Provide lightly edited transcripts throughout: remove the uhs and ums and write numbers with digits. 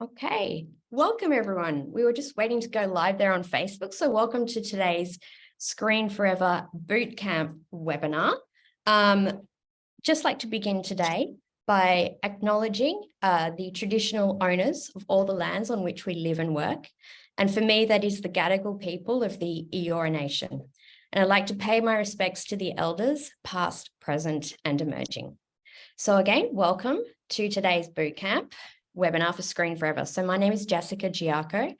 Okay, welcome everyone. We were just waiting to go live there on Facebook. So welcome to today's Screen Forever Bootcamp webinar. Just like to begin today by acknowledging the traditional owners of all the lands on which we live and work. And for me, that is the Gadigal people of the Eora Nation. And I'd like to pay my respects to the elders, past, present, and emerging. So again, welcome to today's bootcamp webinar for Screen Forever. So my name is Jessica Giaco.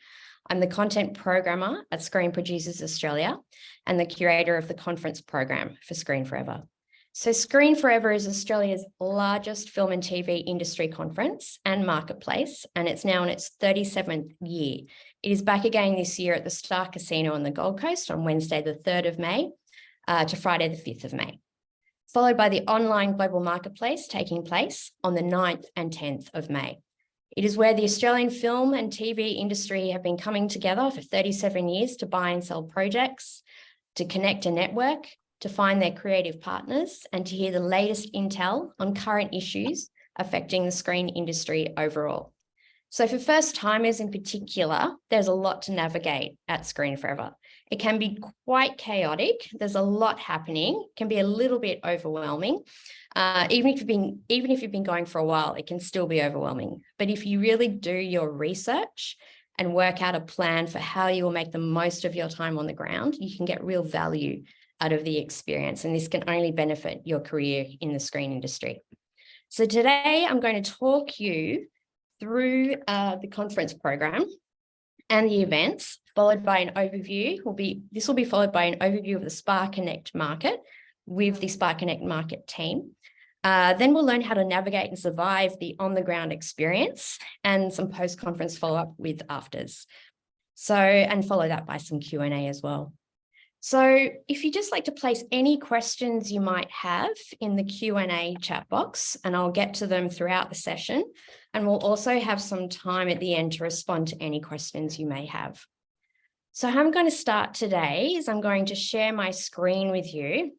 I'm the content programmer at Screen Producers Australia and the curator of the conference program for Screen Forever. So Screen Forever is Australia's largest film and TV industry conference and marketplace, and it's now in its 37th year. It is back again this year at the Star Casino on the Gold Coast on Wednesday, the 3rd of May to Friday, the 5th of May, followed by the online global marketplace taking place on the 9th and 10th of May. It is where the Australian film and TV industry have been coming together for 37 years to buy and sell projects, to connect a network, to find their creative partners, and to hear the latest intel on current issues affecting the screen industry overall. So for first timers in particular, there's a lot to navigate at Screen Forever. It can be quite chaotic. There's a lot happening. It can be a little bit overwhelming. Even if you've been going for a while, it can still be overwhelming. But if you really do your research and work out a plan for how you will make the most of your time on the ground, you can get real value out of the experience. And this can only benefit your career in the screen industry. So today I'm going to talk you through the conference program and the events, followed by an overview. This will be followed by an overview of the Spark Connect market with the Spark Connect market team. Then we'll learn how to navigate and survive the on-the-ground experience and some post-conference follow-up with afters. And follow that by some Q&A as well. So if you just like to place any questions you might have in the Q&A chat box, and I'll get to them throughout the session. And we'll also have some time at the end to respond to any questions you may have. So how I'm going to start today is I'm going to share my screen with you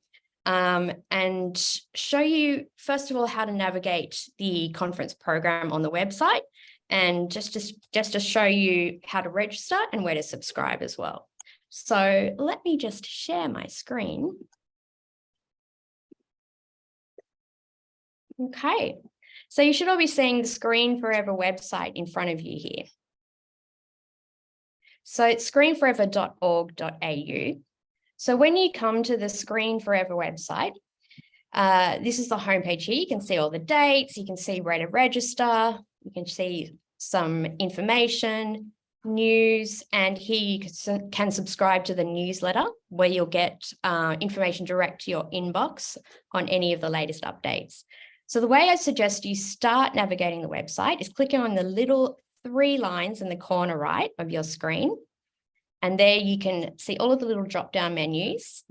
and show you, first of all, how to navigate the conference program on the website, and just to show you how to register and where to subscribe as well. So let me just share my screen. Okay, so you should all be seeing the Screen Forever website in front of you here. So it's screenforever.org.au. So when you come to the Screen Forever website, this is the homepage here. You can see all the dates, you can see where to register, you can see some information, news, and here you can subscribe to the newsletter where you'll get information direct to your inbox on any of the latest updates. So the way I suggest you start navigating the website is clicking on the little 3 lines in the corner right of your screen. And there you can see all of the little drop-down menus.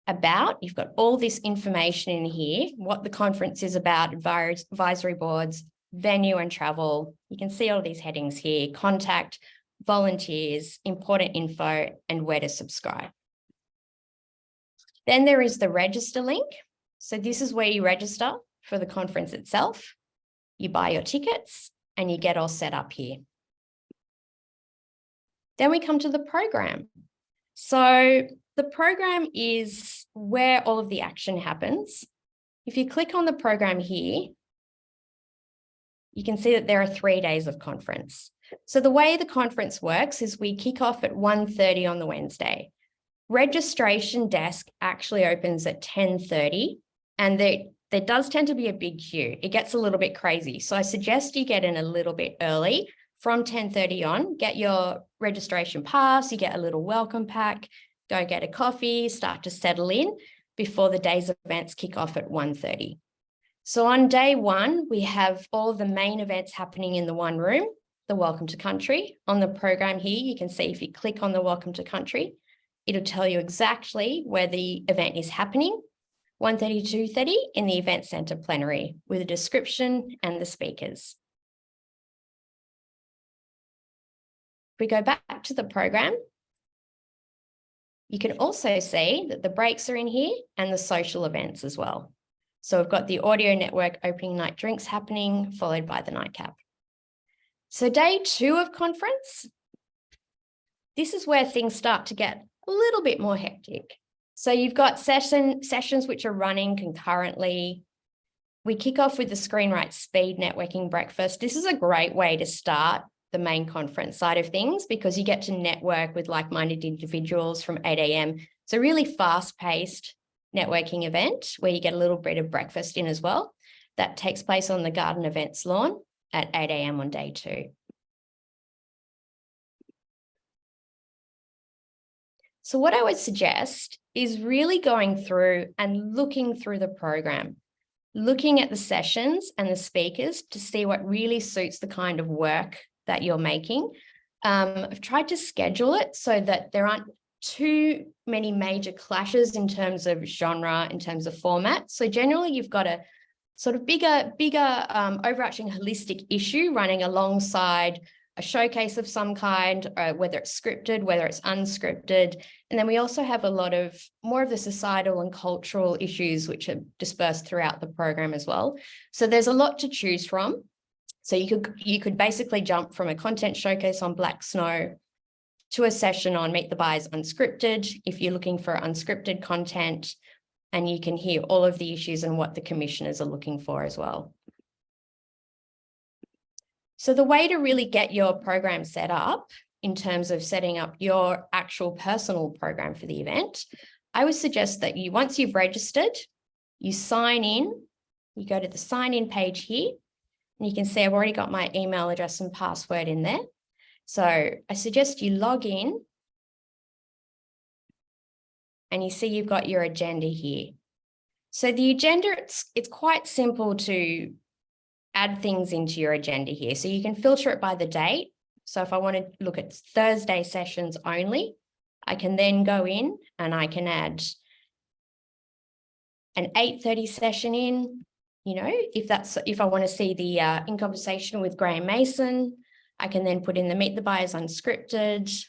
You've got all this information in here, what the conference is about, advisory boards, venue and travel. You can see all of these headings here: contact, volunteers, important info, and where to subscribe. Then there is the register link. So this is where you register for the conference itself. You buy your tickets and you get all set up here. Then we come to the program. So the program is where all of the action happens. If you click on the program here, you can see that there are 3 days of conference. So the way the conference works is we kick off at 1:30 on the Wednesday. Registration desk actually opens at 10:30, and there does tend to be a big queue. It gets a little bit crazy. So I suggest you get in a little bit early from 10:30 on, get your registration pass, you get a little welcome pack, go get a coffee, start to settle in before the day's events kick off at 1:30. So on day 1, we have all the main events happening in the one room, the Welcome to Country. On the program here, you can see if you click on the Welcome to Country, it'll tell you exactly where the event is happening, 1:30 to 2:30 in the Event Centre plenary with a description and the speakers. If we go back to the program, you can also see that the breaks are in here and the social events as well. So we've got the Audio Network opening night drinks happening, followed by the nightcap. So day 2 of conference, this is where things start to get a little bit more hectic. So you've got sessions which are running concurrently. We kick off with the ScreenWrite Speed Networking Breakfast. This is a great way to start the main conference side of things because you get to network with like-minded individuals from 8 a.m. It's a really fast-paced networking event where you get a little bit of breakfast in as well. That takes place on the Garden Events lawn at 8 a.m. on day 2. So what I would suggest is really going through and looking through the program, looking at the sessions and the speakers to see what really suits the kind of work that you're making. I've tried to schedule it so that there aren't too many major clashes in terms of genre, in terms of format. So generally you've got a sort of bigger overarching holistic issue running alongside a showcase of some kind, whether it's scripted, whether it's unscripted. And then we also have a lot of more of the societal and cultural issues which are dispersed throughout the program as well. So there's a lot to choose from. So you could basically jump from a content showcase on Black Snow to a session on Meet the Buyers Unscripted if you're looking for unscripted content, and you can hear all of the issues and what the commissioners are looking for as well. So the way to really get your program set up in terms of setting up your actual personal program for the event, I would suggest that once you've registered, you sign in, you go to the sign in page here, and you can see I've already got my email address and password in there. So I suggest you log in and you see you've got your agenda here. So the agenda, it's quite simple to add things into your agenda here. So you can filter it by the date. So if I want to look at Thursday sessions only, I can then go in and I can add an 8:30 session in, if I want to see the In Conversation with Graham Mason, I can then put in the Meet the Buyers Unscripted.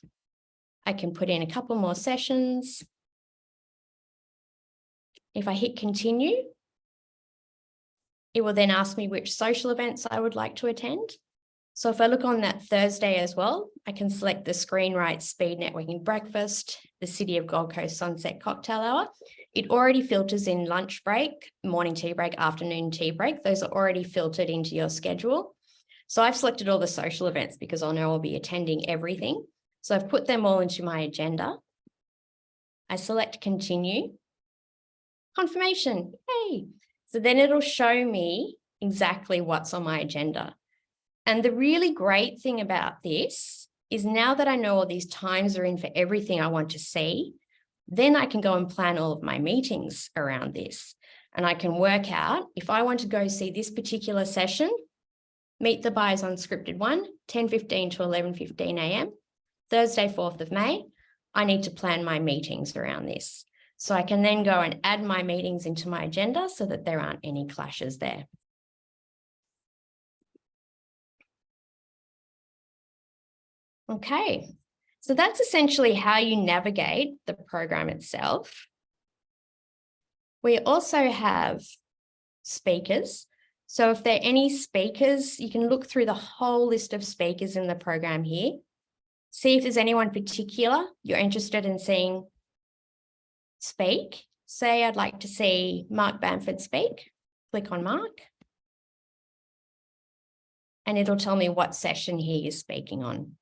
I can put in a couple more sessions. If I hit continue, it will then ask me which social events I would like to attend. So if I look on that Thursday as well, I can select the ScreenWrite Speed Networking Breakfast, the City of Gold Coast Sunset Cocktail Hour. It already filters in lunch break, morning tea break, afternoon tea break. Those are already filtered into your schedule. So I've selected all the social events because I know I'll be attending everything. So I've put them all into my agenda. I select continue. Confirmation, yay. So then it'll show me exactly what's on my agenda. And the really great thing about this is now that I know all these times are in for everything I want to see, then I can go and plan all of my meetings around this. And I can work out if I want to go see this particular session, Meet the Buyers Unscripted 1, 10:15 to 11:15 a.m., Thursday, 4th of May, I need to plan my meetings around this. So I can then go and add my meetings into my agenda so that there aren't any clashes there. Okay, so that's essentially how you navigate the program itself. We also have speakers. So if there are any speakers, you can look through the whole list of speakers in the program here. See if there's anyone particular you're interested in seeing speak. Say I'd like to see Mark Bamford speak. Click on Mark. And it'll tell me what session he is speaking on.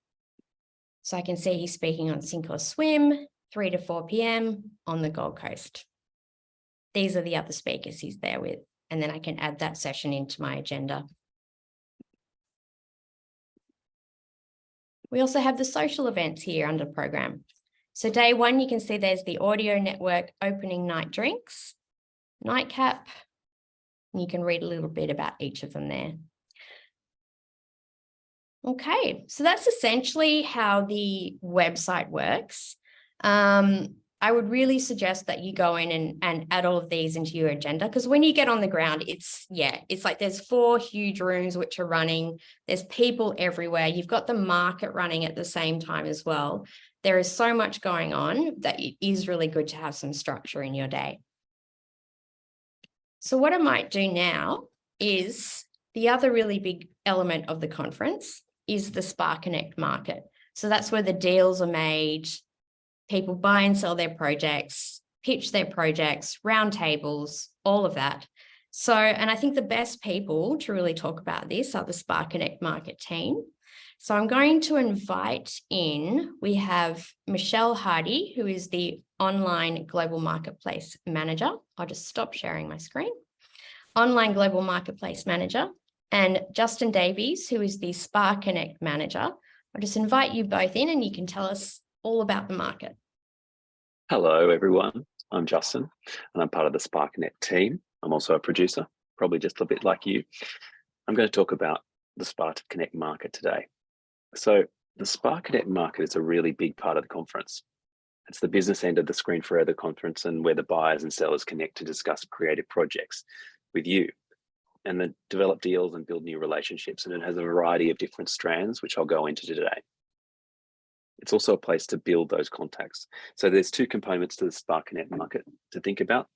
So I can see he's speaking on Sink or Swim, 3 to 4 p.m. on the Gold Coast. These are the other speakers he's there with. And then I can add that session into my agenda. We also have the social events here under program. So day 1, you can see there's the Audio Network opening night drinks, nightcap, and you can read a little bit about each of them there. Okay, so that's essentially how the website works. I would really suggest that you go in and add all of these into your agenda, because when you get on the ground, it's like there's 4 huge rooms which are running. There's people everywhere. You've got the market running at the same time as well. There is so much going on that it is really good to have some structure in your day. So what I might do now is the other really big element of the conference is the Spa Connect market. So that's where the deals are made. People buy and sell their projects, pitch their projects, roundtables, all of that. So, and I think the best people to really talk about this are the Spa Connect market team. So I'm going to invite in, we have Michelle Hardy, who is the online global marketplace manager. I'll just stop sharing my screen. Online global marketplace manager, and Justin Davies, who is the Spa Connect manager. I'll just invite you both in and you can tell us all about the market. Hello, everyone. I'm Justin, and I'm part of the Spa Connect team. I'm also a producer, probably just a bit like you. I'm going to talk about the Spa Connect market today. So the Spa Connect market is a really big part of the conference. It's the business end of the Screen Forever conference, and where the buyers and sellers connect to discuss creative projects with you and then develop deals and build new relationships. And it has a variety of different strands, which I'll go into today. It's also a place to build those contacts. So there's two components to the Spa Connect market to think about.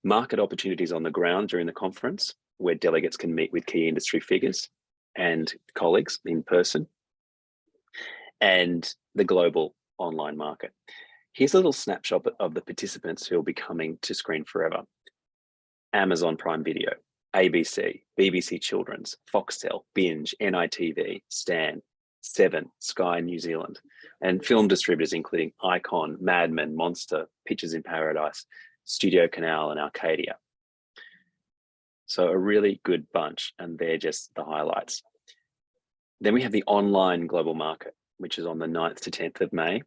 Market opportunities on the ground during the conference, where delegates can meet with key industry figures and colleagues in person, and the global online market. Here's a little snapshot of the participants who will be coming to Screen Forever. Amazon Prime Video, ABC, BBC Children's, Foxtel, Binge, NITV, Stan, Seven, Sky New Zealand, and film distributors including Icon, Madman, Monster, Pictures in Paradise, Studio Canal, and Arcadia. So a really good bunch, and they're just the highlights. Then we have the online global market, which is on the 9th to 10th of May,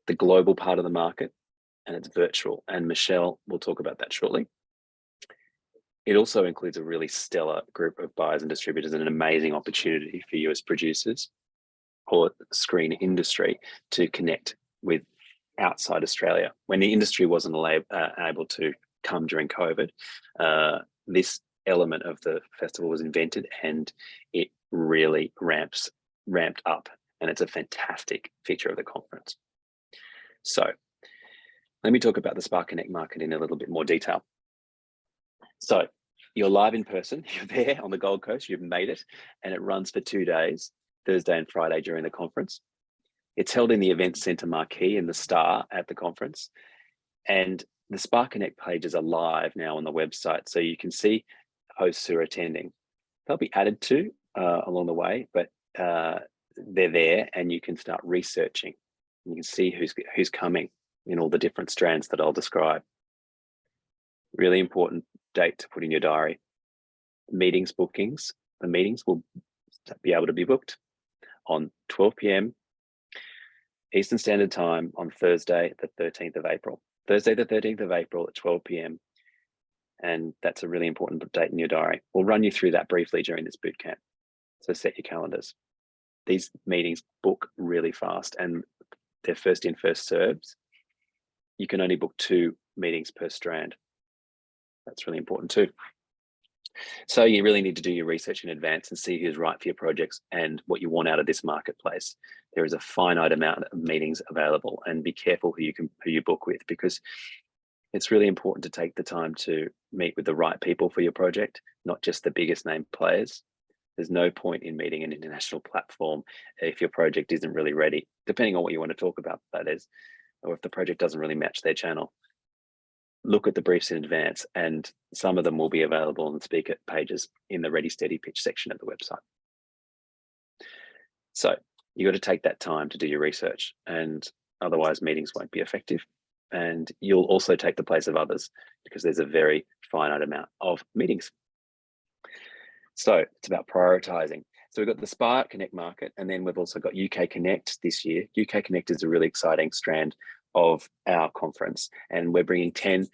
the global part of the market, and it's virtual. And Michelle will talk about that shortly. It also includes a really stellar group of buyers and distributors and an amazing opportunity for you as producers or screen industry to connect with outside Australia. When the industry wasn't able to come during COVID, this element of the festival was invented, and it really ramped up, and it's a fantastic feature of the conference. So let me talk about the Spa Connect market in a little bit more detail. So you're live in person, you're there on the Gold Coast, you've made it, and it runs for 2 days, Thursday and Friday during the conference. It's held in the Event Centre marquee in the Star at the conference, and the Spa Connect pages are live now on the website, so you can see hosts who are attending. They'll be added to along the way, but they're there, and you can start researching. You can see who's coming in all the different strands that I'll describe. Really important date to put in your diary. Meetings bookings. The meetings will be able to be booked on 12 p.m. Eastern Standard Time on Thursday, the 13th of April. Thursday, the 13th of April at 12 p.m. And that's a really important date in your diary. We'll run you through that briefly during this boot camp. So set your calendars. These meetings book really fast, and they're first in, first served. You can only book 2 meetings per strand. That's really important too. So you really need to do your research in advance and see who's right for your projects and what you want out of this marketplace. There is a finite amount of meetings available, and be careful who you book with, because it's really important to take the time to meet with the right people for your project, not just the biggest name players. There's no point in meeting an international platform if your project isn't really ready, depending on what you want to talk about, that is, or if the project doesn't really match their channel. Look at the briefs in advance, and some of them will be available on the speaker pages in the Ready Steady Pitch section of the website. So you got to take that time to do your research, and otherwise meetings won't be effective. And you'll also take the place of others, because there's a very finite amount of meetings. So it's about prioritizing. So we've got the Spa Connect market, and then we've also got UK Connect this year. UK Connect is a really exciting strand of our conference, and we're bringing 10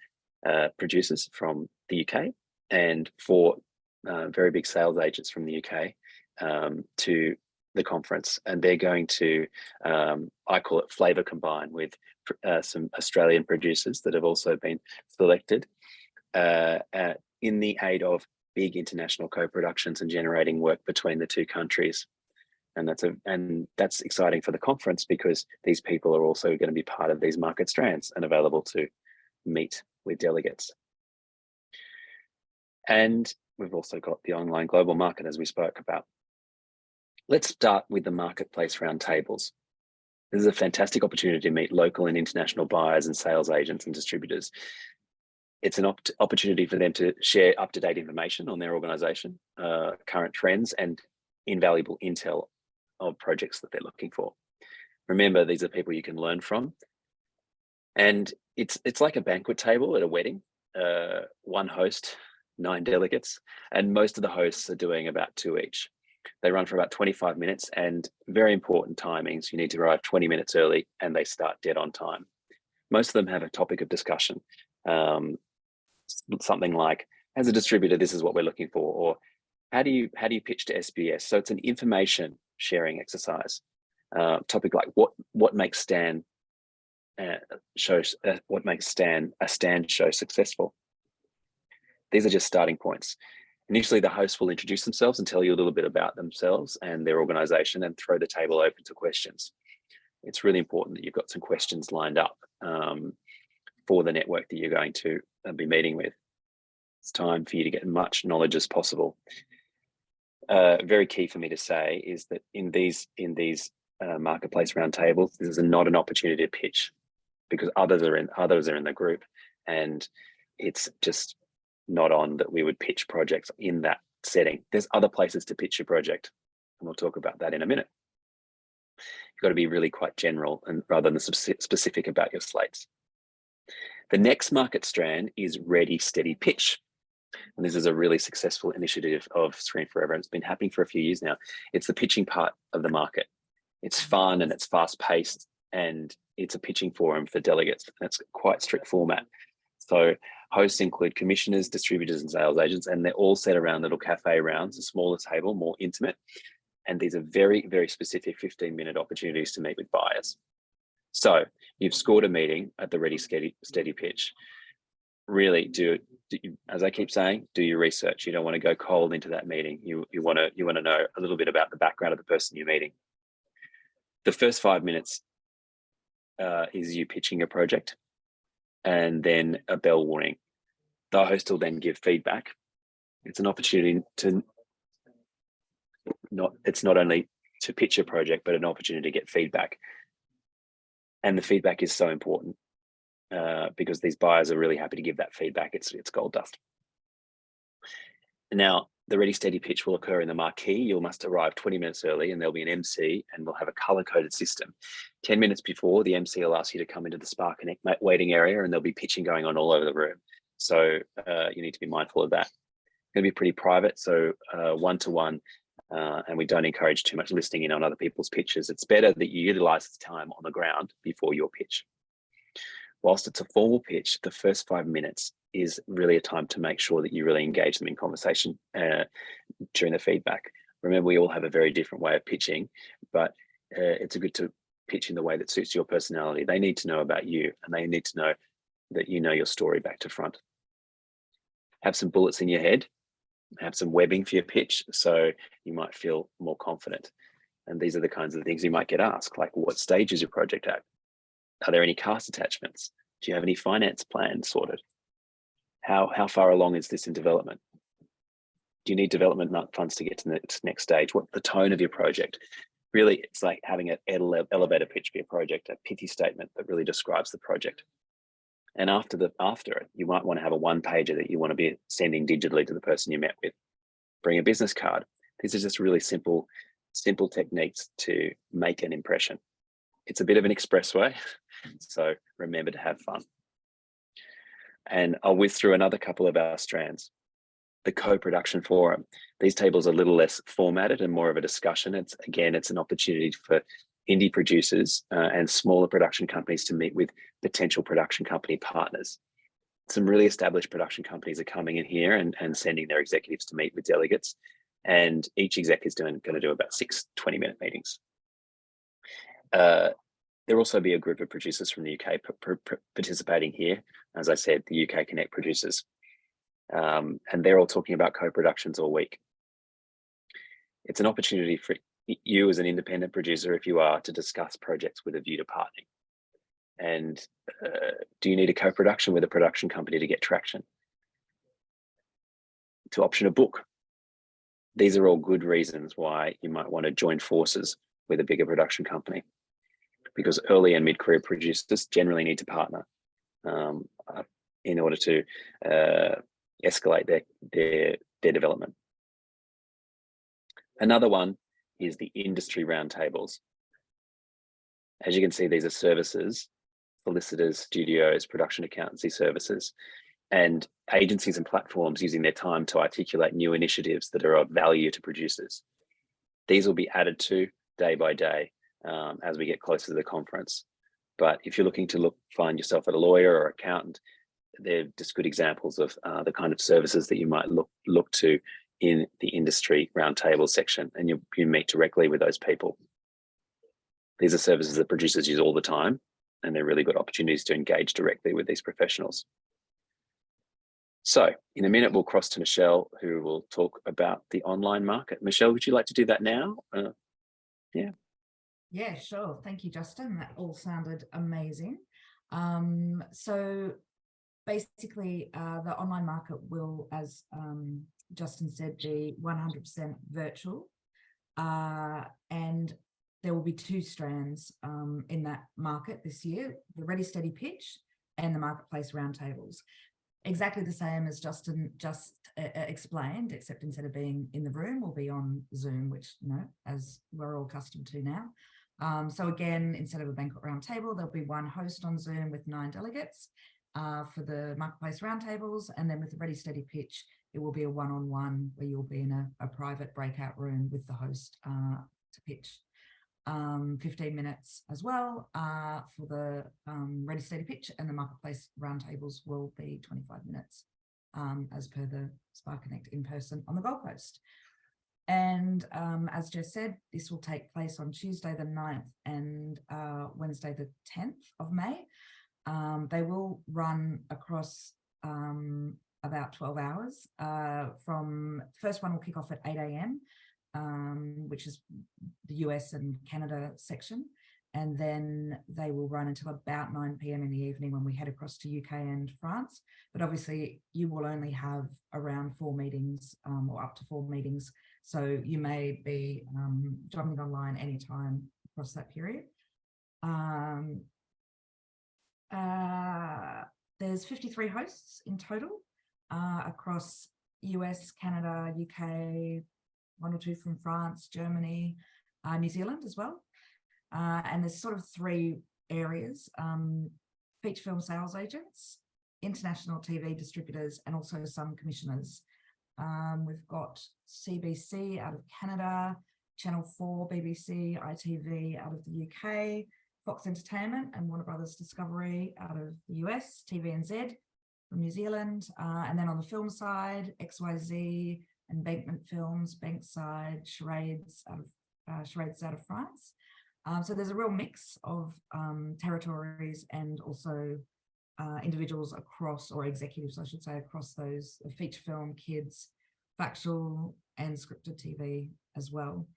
producers from the UK and 4 very big sales agents from the UK to the conference, and they're going to, I call it flavor combine, with some Australian producers that have also been selected in the aid of big international co-productions and generating work between the 2 countries. And that's exciting for the conference, because these people are also going to be part of these market strands and available to meet with delegates. And we've also got the online global market, as we spoke about. Let's start with the marketplace roundtables. This is a fantastic opportunity to meet local and international buyers and sales agents and distributors. It's an opportunity for them to share up-to-date information on their organisation, current trends, and invaluable intel of projects that they're looking for. Remember, these are people you can learn from. And it's like a banquet table at a wedding, one host, 9 delegates, and most of the hosts are doing about 2 each. They run for about 25 minutes, and very important timings. You need to arrive 20 minutes early and they start dead on time. Most of them have a topic of discussion. Something like, as a distributor, this is what we're looking for, or how do you pitch to SBS? So it's an information sharing exercise. Topic like what makes Stan what makes a Stan show successful. These are just starting points. Initially, the host will introduce themselves and tell you a little bit about themselves and their organization, and throw the table open to questions. It's really important that you've got some questions lined up for the network that you're going to be meeting with. It's time for you to get as much knowledge as possible. Very key for me to say is that in these marketplace roundtables, this is not an opportunity to pitch, because others are in the group, and it's just not on that we would pitch projects in that setting. There's other places to pitch your project, and we'll talk about that in a minute. You've got to be really quite general and rather than specific about your slates. The next market strand is Ready, Steady, Pitch. And this is a really successful initiative of Screen Forever, and it's been happening for a few years now. It's the pitching part of the market. It's fun and it's fast paced, and it's a pitching forum for delegates. That's quite strict format. So hosts include commissioners, distributors, and sales agents, and they're all set around little cafe rounds, a smaller table, more intimate. And these are very, very specific 15-minute opportunities to meet with buyers. So you've scored a meeting at the Ready, Steady, Pitch. Really do as I keep saying, do your research. You don't want to go cold into that meeting. You want to know a little bit about the background of the person you're meeting. The first 5 minutes is you pitching a project, and then a bell warning. The host will then give feedback. It's an opportunity to it's not only to pitch a project, but an opportunity to get feedback. And the feedback is so important because these buyers are really happy to give that feedback. It's gold dust. Now, the Ready, Steady, Pitch will occur in the marquee. You must arrive 20 minutes early, and there'll be an MC, and we'll have a color-coded system. 10 minutes before, the MC will ask you to come into the Spark Connect waiting area, and there'll be pitching going on all over the room. So you need to be mindful of that. It's going to be pretty private, so one-to-one, and we don't encourage too much listening in on other people's pitches. It's better that you utilize the time on the ground before your pitch. Whilst it's a formal pitch, the first 5 minutes is really a time to make sure that you really engage them in conversation during the feedback. Remember, we all have a very different way of pitching, but it's good to pitch in the way that suits your personality. They need to know about you, and they need to know that you know your story back to front. Have some bullets in your head, have some webbing for your pitch, so you might feel more confident. And these are the kinds of things you might get asked, like, what stage is your project at? Are there any cast attachments? Do you have any finance plans sorted? How far along is this in development? Do you need development funds to get to the next stage? What's the tone of your project? Really, it's like having an elevator pitch for your project, a pithy statement that really describes the project. And after it, you might want to have a one-pager that you want to be sending digitally to the person you met with. Bring a business card. These are just really simple techniques to make an impression. It's a bit of an expressway, so remember to have fun. And I'll whiz through another couple of our strands. The co-production forum. These tables are a little less formatted and more of a discussion. It's an opportunity for indie producers and smaller production companies to meet with potential production company partners. Some really established production companies are coming in here and sending their executives to meet with delegates. And each exec is going to do about 6 20-minute meetings. There'll also be a group of producers from the UK participating here. As I said, the UK Connect producers. And they're all talking about co-productions all week. It's an opportunity for you as an independent producer, if you are, to discuss projects with a view to partnering. And do you need a co-production with a production company to get traction? To option a book. These are all good reasons why you might want to join forces with a bigger production company, because early and mid-career producers generally need to partner in order to escalate their development. Another one is the industry roundtables. As you can see, these are services, solicitors, studios, production accountancy services, and agencies and platforms using their time to articulate new initiatives that are of value to producers. These will be added to day by day as we get closer to the conference. But if you're looking to find yourself a lawyer or accountant, they're just good examples of the kind of services that you might look to in the industry roundtable section, and you meet directly with those people. These are services that producers use all the time, and they're really good opportunities to engage directly with these professionals. So in a minute, we'll cross to Michelle, who will talk about the online market. Michelle, would you like to do that now? Yeah, sure. Thank you, Justin. That all sounded amazing. So basically, the online market will, as Justin said, be 100% virtual. And there will be two strands in that market this year, the Ready Steady Pitch and the Marketplace Roundtables. Exactly the same as Justin just explained, except instead of being in the room, we'll be on Zoom, which, as we're all accustomed to now. So again, instead of a banquet roundtable, there'll be one host on Zoom with 9 delegates for the Marketplace Roundtables. And then with the Ready Steady Pitch, it will be a one-on-one where you'll be in a private breakout room with the host to pitch. 15 minutes as well for the Ready Steady Pitch, and the Marketplace Roundtables will be 25 minutes as per the Spark Connect in person on the Gold Coast. And as Jess said, this will take place on Tuesday the 9th and Wednesday the 10th of May. They will run across about 12 hours. From first one will kick off at 8 a.m. Which is the US and Canada section. And then they will run until about 9 p.m. in the evening when we head across to UK and France. But obviously you will only have around 4 meetings or up to 4 meetings. So you may be jumping online anytime across that period. There's 53 hosts in total across US, Canada, UK, 1 or 2 from France, Germany, New Zealand as well. And there's sort of 3 areas: feature film sales agents, international TV distributors, and also some commissioners. We've got CBC out of Canada, Channel 4, BBC, ITV out of the UK, Fox Entertainment and Warner Brothers Discovery out of the US, TVNZ from New Zealand. And then on the film side, XYZ, Embankment Films, Bankside, Charades out of France. So there's a real mix of territories and also individuals across, or executives, I should say, across those feature film, kids, factual, and scripted TV as well.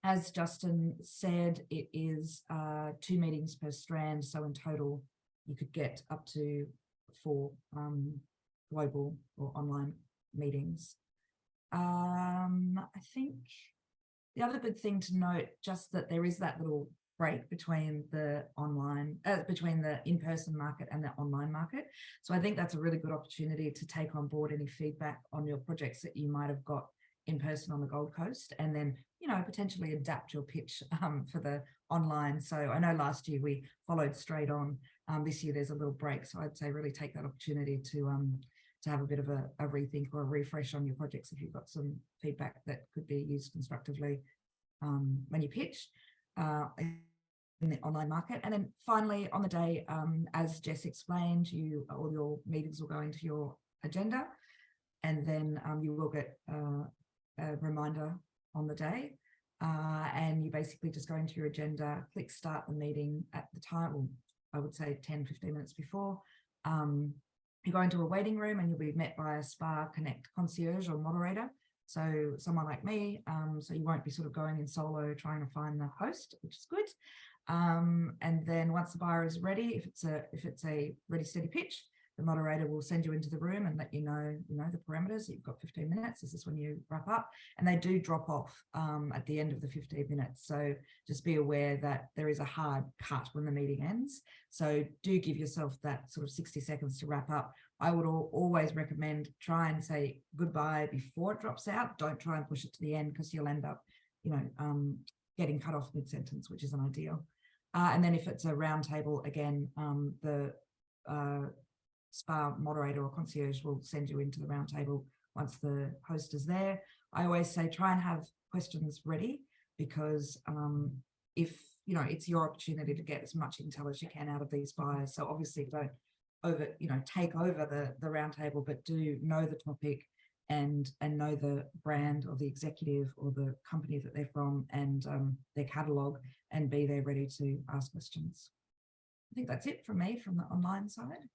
As Justin said, it is 2 meetings per strand. So in total, you could get up to 4 global or online meetings. I think the other big thing to note, just that there is that little break between the between the in-person market and the online market. So I think that's a really good opportunity to take on board any feedback on your projects that you might have got in person on the Gold Coast, and then, potentially adapt your pitch for the online. So I know last year we followed straight on. This year there's a little break. So I'd say really take that opportunity to have a bit of a rethink or a refresh on your projects if you've got some feedback that could be used constructively when you pitch in the online market. And then finally on the day, as Jess explained, all your meetings will go into your agenda, and then you will get a reminder on the day, and you basically just go into your agenda, click start the meeting at the time, or I would say 10-15 minutes before. You go into a waiting room and you'll be met by a Spark Connect concierge or moderator, so someone like me, so you won't be sort of going in solo trying to find the host, which is good. And then once the buyer is ready, if it's a ready steady pitch, the moderator will send you into the room and let you know, the parameters. You've got 15 minutes. This is when you wrap up, and they do drop off at the end of the 15 minutes. So just be aware that there is a hard cut when the meeting ends. So do give yourself that sort of 60 seconds to wrap up. I would always recommend try and say goodbye before it drops out. Don't try and push it to the end, because you'll end up, getting cut off mid-sentence, which isn't ideal. And then if it's a round table, again, the SPA moderator or concierge will send you into the round table once the host is there. I always say try and have questions ready, because if it's your opportunity to get as much intel as you can out of these buyers. So obviously don't take over the round table, but do know the topic and know the brand of the executive or the company that they're from, and their catalogue, and be there ready to ask questions. I think that's it from me from the online side.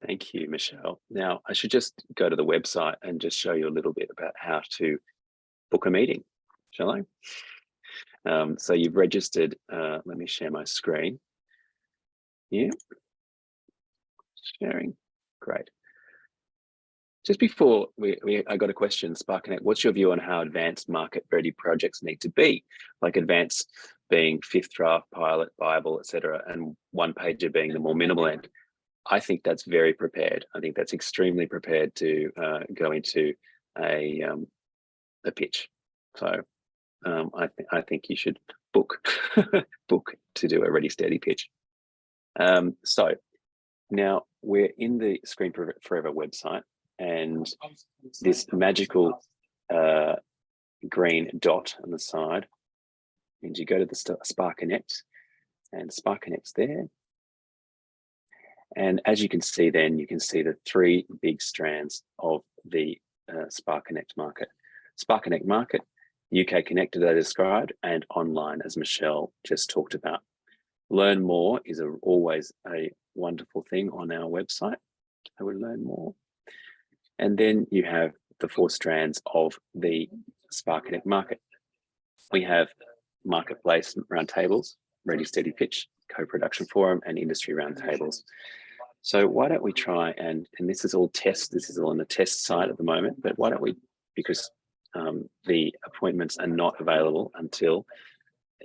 Thank you, Michelle. Now, I should just go to the website and just show you a little bit about how to book a meeting, shall I? So you've registered, let me share my screen. Yeah, sharing, great. Just before I got a question, SparkConnect, what's your view on how advanced market ready projects need to be? Like advanced being fifth draft, pilot, Bible, etc., and one pager being the more minimal end. I think that's very prepared. I think that's extremely prepared to go into a pitch. So I think you should book to do a ready steady pitch. So now we're in the Screen Forever website, and this magical green dot on the side means you go to the SparkConnect, and SparkConnect's there. And as you can see, then you can see the three big strands of the SparkConnect market. SparkConnect market, UK connected as described, and online as Michelle just talked about. Learn more is always a wonderful thing on our website. I would learn more. And then you have the four strands of the SparkConnect market. We have marketplace roundtables, ready steady pitch, co-production forum, and industry roundtables. So why don't we try and this is all test, this is all on the test side at the moment, but why don't we, because the appointments are not available until,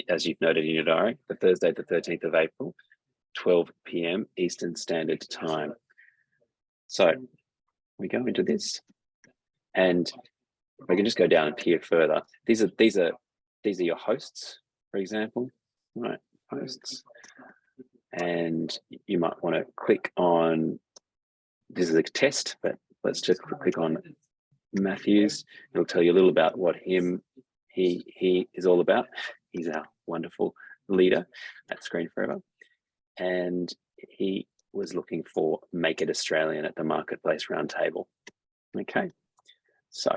as you've noted in your diary, the Thursday, the 13th of April, 12 p.m. Eastern Standard Time. So we go into this, and we can just go down and peer further. These are your hosts, for example, right? Hosts, and you might want to click on. This is a test, but let's just click on Matthews. It'll tell you a little about what he is all about. He's our wonderful leader at Screen Forever, and he was looking for Make It Australian at the Marketplace Roundtable. Okay, so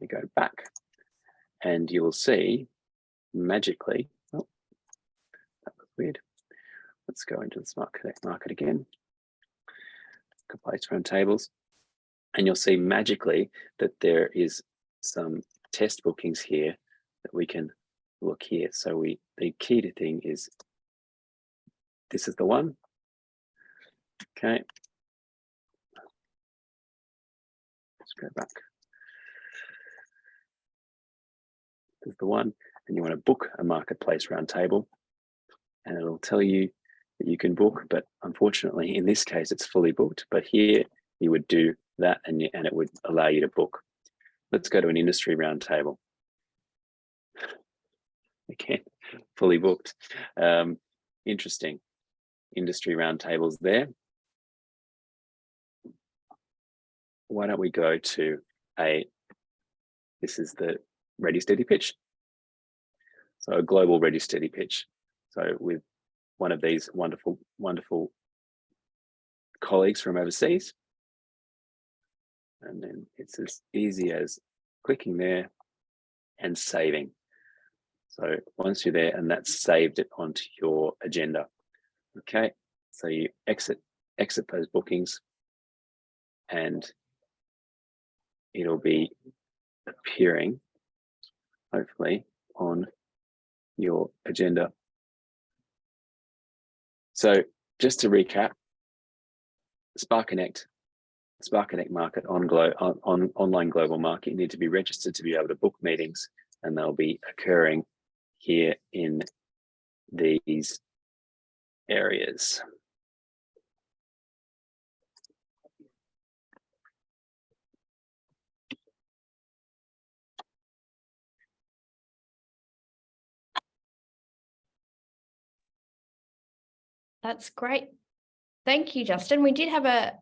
we go back, and you will see magically. Oh, that was weird. Let's go into the SmartConnect market again. Marketplace Roundtables, and you'll see magically that there is some test bookings here that we can look here. So the key thing is this is the one. Okay. Let's go back. This is the one, and you want to book a marketplace roundtable, and it'll tell you that you can book, but unfortunately in this case it's fully booked. But here you would do that, and it would allow you to book. Let's go to an industry roundtable. Again, fully booked. Interesting. Industry roundtables there. Why don't we go to this is the ready steady pitch. So a global ready steady pitch. So with one of these wonderful, wonderful colleagues from overseas. And then it's as easy as clicking there and saving. So once you're there, and that's saved it onto your agenda. Okay, so you exit those bookings, and it'll be appearing hopefully on your agenda. So just to recap, Spark Connect market on online global market. You need to be registered to be able to book meetings, and they'll be occurring here in these areas. That's great. Thank you, Justin. We did have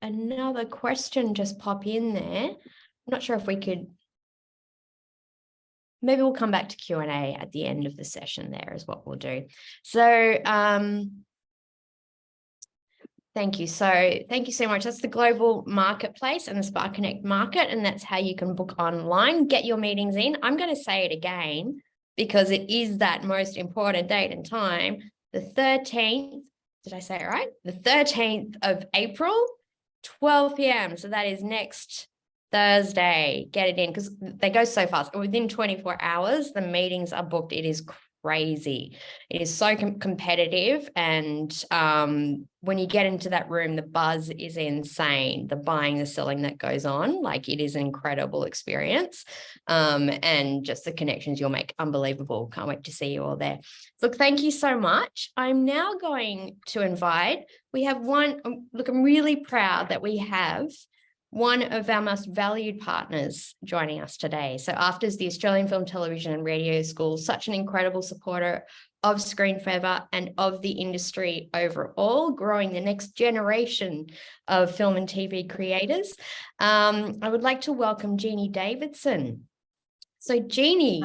another question just pop in there. I'm not sure if we could, maybe we'll come back to Q&A at the end of the session there is what we'll do. So thank you. So thank you so much. That's the global marketplace and the Spark Connect market, and that's how you can book online, get your meetings in. I'm going to say it again because it is that most important date and time, the 13th, did I say it right? The 13th of April, 12 p.m. So that is next Thursday. Get it in because they go so fast. Within 24 hours, the meetings are booked. It is crazy. It is so competitive. And when you get into that room, the buzz is insane. The buying, the selling that goes on, like it is an incredible experience. And just the connections you'll make, unbelievable. Can't wait to see you all there. Look, thank you so much. I'm now going to invite, we have one, look, I'm really proud that we have one of our most valued partners joining us today. So AFTR's the Australian Film, Television and Radio School, such an incredible supporter of Screen Forever and of the industry overall, growing the next generation of film and TV creators. I would like to welcome Jeannie Davidson. So Jeannie,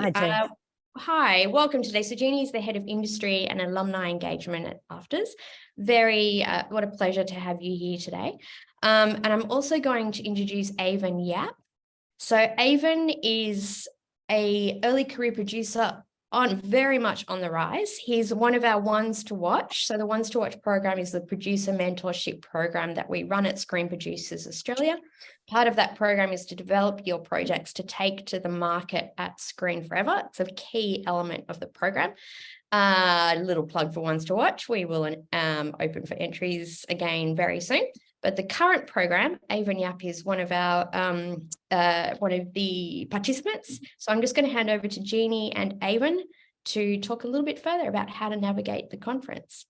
hi, welcome today. So Jeannie is the head of industry and alumni engagement at AFTR's. What a pleasure to have you here today. And I'm also going to introduce Avon Yap. So Avon is an early career producer very much on the rise. He's one of our Ones to Watch. So the Ones to Watch program is the producer mentorship program that we run at Screen Producers Australia. Part of that program is to develop your projects to take to the market at Screen Forever. It's a key element of the program. A little plug for Ones to Watch. We will open for entries again very soon. But the current program, Avon Yap is one of the participants. So I'm just going to hand over to Jeannie and Avon to talk a little bit further about how to navigate the conference.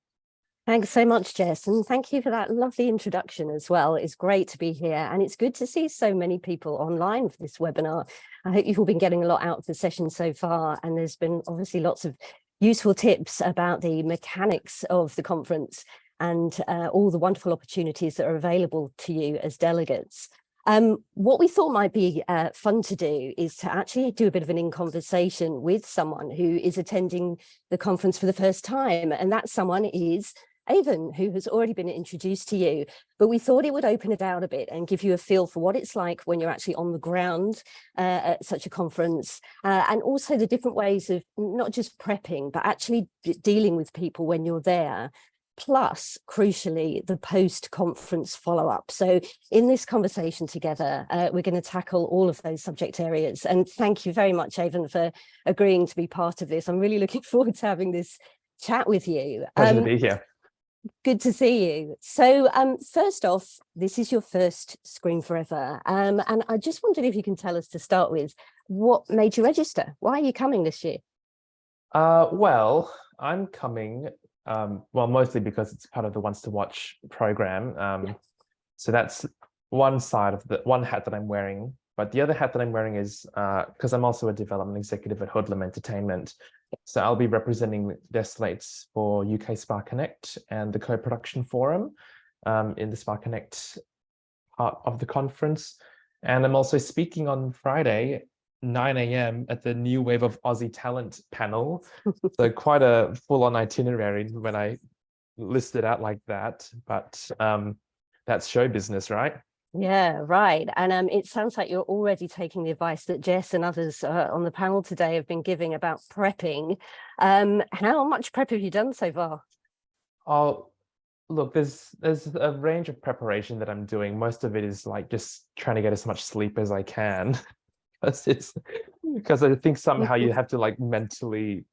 Thanks so much, Jess, and thank you for that lovely introduction as well. It's great to be here, and it's good to see so many people online for this webinar. I hope you've all been getting a lot out of the session so far, and there's been obviously lots of useful tips about the mechanics of the conference and all the wonderful opportunities that are available to you as delegates. What we thought might be fun to do is to actually do a bit of an in-conversation with someone who is attending the conference for the first time, and that someone is Avon, who has already been introduced to you, but we thought it would open it out a bit and give you a feel for what it's like when you're actually on the ground at such a conference, and also the different ways of not just prepping, but actually dealing with people when you're there. Plus, crucially, the post-conference follow-up. So in this conversation together, we're going to tackle all of those subject areas. And thank you very much, Avon, for agreeing to be part of this. I'm really looking forward to having this chat with you. Pleasure to be here. Good to see you. So first off, this is your first Screen Forever. And I just wondered if you can tell us to start with, what made you register? Why are you coming this year? Well, I'm coming, well, mostly because it's part of the Ones to Watch program. So that's one side of one hat that I'm wearing. But the other hat that I'm wearing is because I'm also a development executive at Hoodlum Entertainment. So I'll be representing their slates for UK Spark Connect and the co-production forum in the Spark Connect part of the conference. And I'm also speaking on Friday, 9 a.m. at the New Wave of Aussie Talent panel. So quite a full-on itinerary when I list it out like that. But that's show business, right? Yeah, right. And it sounds like you're already taking the advice that Jess and others on the panel today have been giving about prepping. How much prep have you done so far? Oh, look, there's a range of preparation that I'm doing. Most of it is like just trying to get as much sleep as I can. Because I think somehow you have to like mentally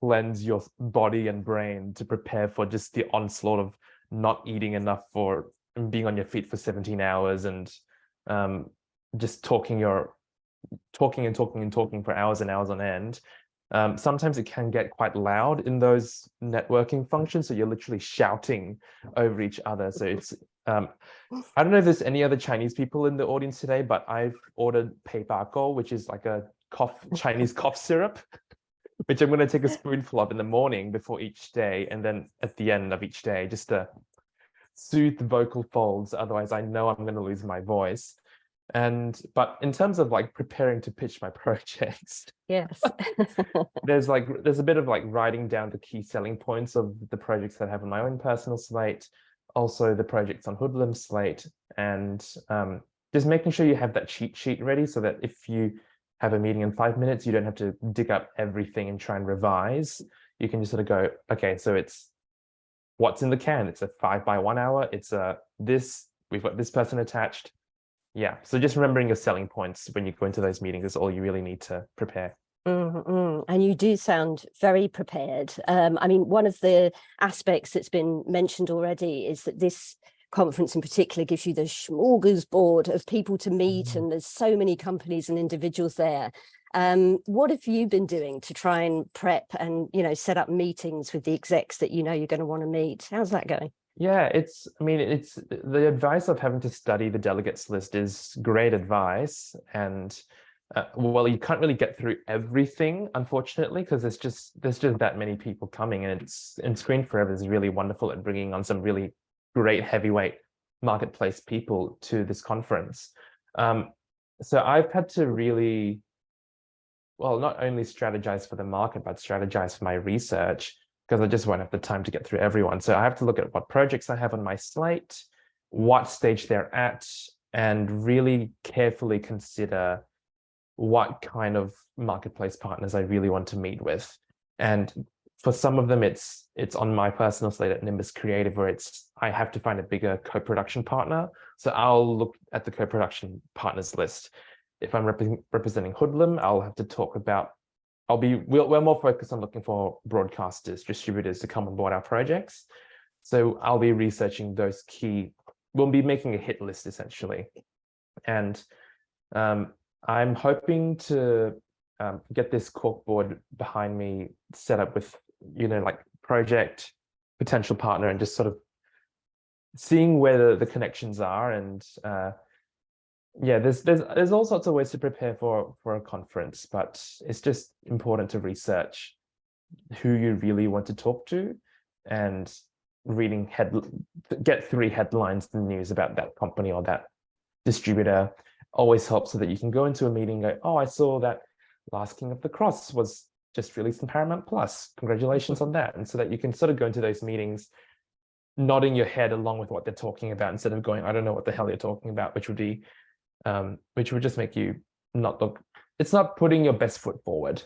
cleanse your body and brain to prepare for just the onslaught of not eating enough for being on your feet for 17 hours and just talking and talking for hours and hours on end. Sometimes it can get quite loud in those networking functions. So you're literally shouting over each other. So it's, I don't know if there's any other Chinese people in the audience today, but I've ordered pei ba gou, which is like a Chinese cough syrup, which I'm going to take a spoonful of in the morning before each day. And then at the end of each day, just to soothe the vocal folds. Otherwise, I know I'm going to lose my voice. But in terms of like preparing to pitch my projects, Yes. there's a bit of like writing down the key selling points of the projects that I have on my own personal slate, also the projects on Hoodlum's slate, and just making sure you have that cheat sheet ready so that if you have a meeting in 5 minutes, you don't have to dig up everything and try and revise. You can just sort of go, okay, so it's what's in the can. It's a 5 by 1 hour. It's we've got this person attached. Yeah, so just remembering your selling points when you go into those meetings is all you really need to prepare. And you do sound very prepared. I mean, one of the aspects that's been mentioned already is that this conference in particular gives you the smorgasbord of people to meet, and there's so many companies and individuals there. What have you been doing to try and prep and, set up meetings with the execs that you're going to want to meet? How's that going? Yeah, it's the advice of having to study the delegates list is great advice. And well, you can't really get through everything, unfortunately, because there's just that many people coming, and Screen Forever is really wonderful at bringing on some really great heavyweight marketplace people to this conference. So I've had to really, well, not only strategize for the market, but strategize for my research, because I just won't have the time to get through everyone. So I have to look at what projects I have on my slate, what stage they're at, and really carefully consider what kind of marketplace partners I really want to meet with. And for some of them, it's on my personal slate at Nimbus Creative, where I have to find a bigger co-production partner. So I'll look at the co-production partners list. If I'm representing Hoodlum, I'll have to talk about, we're more focused on looking for broadcasters, distributors to come on board our projects. So I'll be researching those we'll be making a hit list essentially. And I'm hoping to get this corkboard behind me set up with, like project, potential partner, and just sort of seeing where the connections are. And yeah, there's all sorts of ways to prepare for a conference, but it's just important to research who you really want to talk to, and get 3 headlines in the news about that company or that distributor always helps, so that you can go into a meeting and go, oh, I saw that Last King of the Cross was just released in Paramount Plus. Congratulations on that. And so that you can sort of go into those meetings nodding your head along with what they're talking about, instead of going, I don't know what the hell you're talking about, which would just make you not look, it's not putting your best foot forward.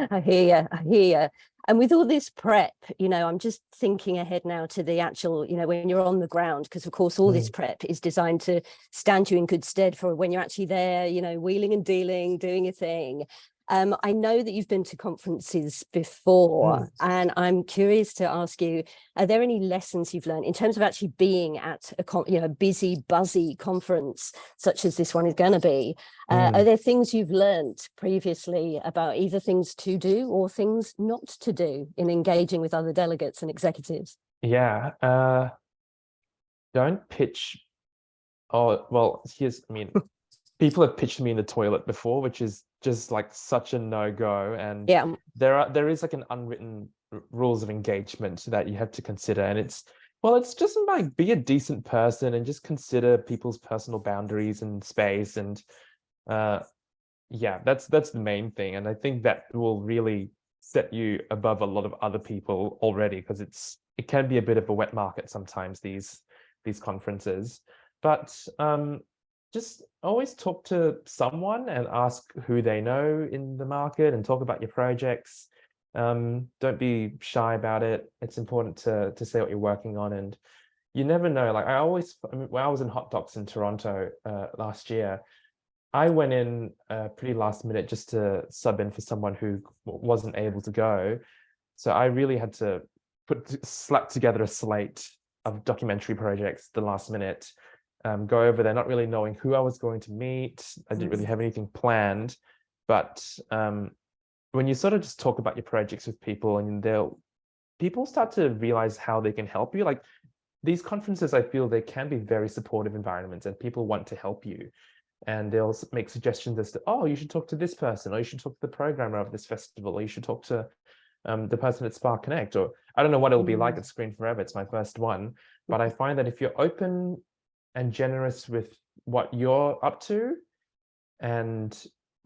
I hear you. And with all this prep, I'm just thinking ahead now to the actual, when you're on the ground, because of course all this prep is designed to stand you in good stead for when you're actually there, wheeling and dealing, doing your thing. I know that you've been to conferences before, and I'm curious to ask you, are there any lessons you've learned in terms of actually being at a busy, buzzy conference such as this one is going to be? Are there things you've learned previously about either things to do or things not to do in engaging with other delegates and executives? Yeah, don't pitch. Oh, well, people have pitched me in the toilet before, which is just like such a no-go. And yeah, there is like an unwritten rules of engagement that you have to consider. And it's just like, be a decent person and just consider people's personal boundaries and space. And yeah, that's the main thing. And I think that will really set you above a lot of other people already, because it can be a bit of a wet market sometimes, these conferences. But just always talk to someone and ask who they know in the market, and talk about your projects. Don't be shy about it. It's important to say what you're working on, and you never know. Like when I was in Hot Docs in Toronto last year, I went in pretty last minute just to sub in for someone who wasn't able to go. So I really had to slap together a slate of documentary projects the last minute, go over there, not really knowing who I was going to meet. I didn't really have anything planned, but when you sort of just talk about your projects with people, and people start to realize how they can help you. Like these conferences, I feel they can be very supportive environments, and people want to help you. And they'll make suggestions as to, oh, you should talk to this person, or you should talk to the programmer of this festival, or you should talk to the person at Spark Connect, or I don't know what it'll be like at Screen Forever. It's my first one. But I find that if you're open and generous with what you're up to, and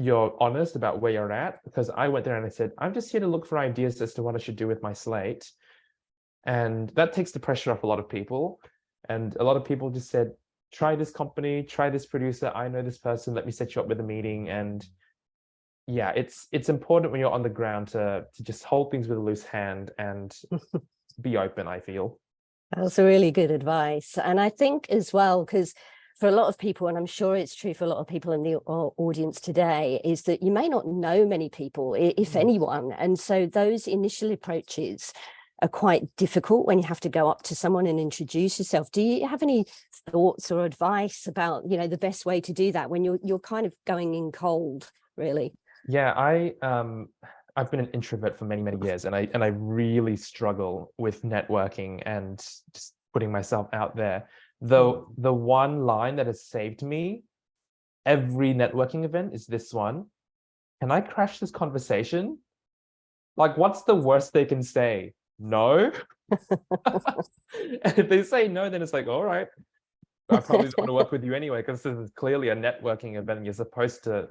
you're honest about where you're at, because I went there and I said, I'm just here to look for ideas as to what I should do with my slate. And that takes the pressure off a lot of people. And a lot of people just said, try this company, try this producer. I know this person, let me set you up with a meeting. And yeah, it's important when you're on the ground to just hold things with a loose hand and be open, I feel. That's a really good advice. And I think as well, because for a lot of people, and I'm sure it's true for a lot of people in the audience today, is that you may not know many people, if anyone. And so those initial approaches are quite difficult when you have to go up to someone and introduce yourself. Do you have any thoughts or advice about, the best way to do that when you're kind of going in cold, really? Yeah, I've been an introvert for many, many years, and I really struggle with networking and just putting myself out there. Though the one line that has saved me every networking event is this one: can I crash this conversation? Like, what's the worst they can say? No. And if they say no, then it's like, all right, I probably don't want to work with you anyway, because this is clearly a networking event and you're supposed to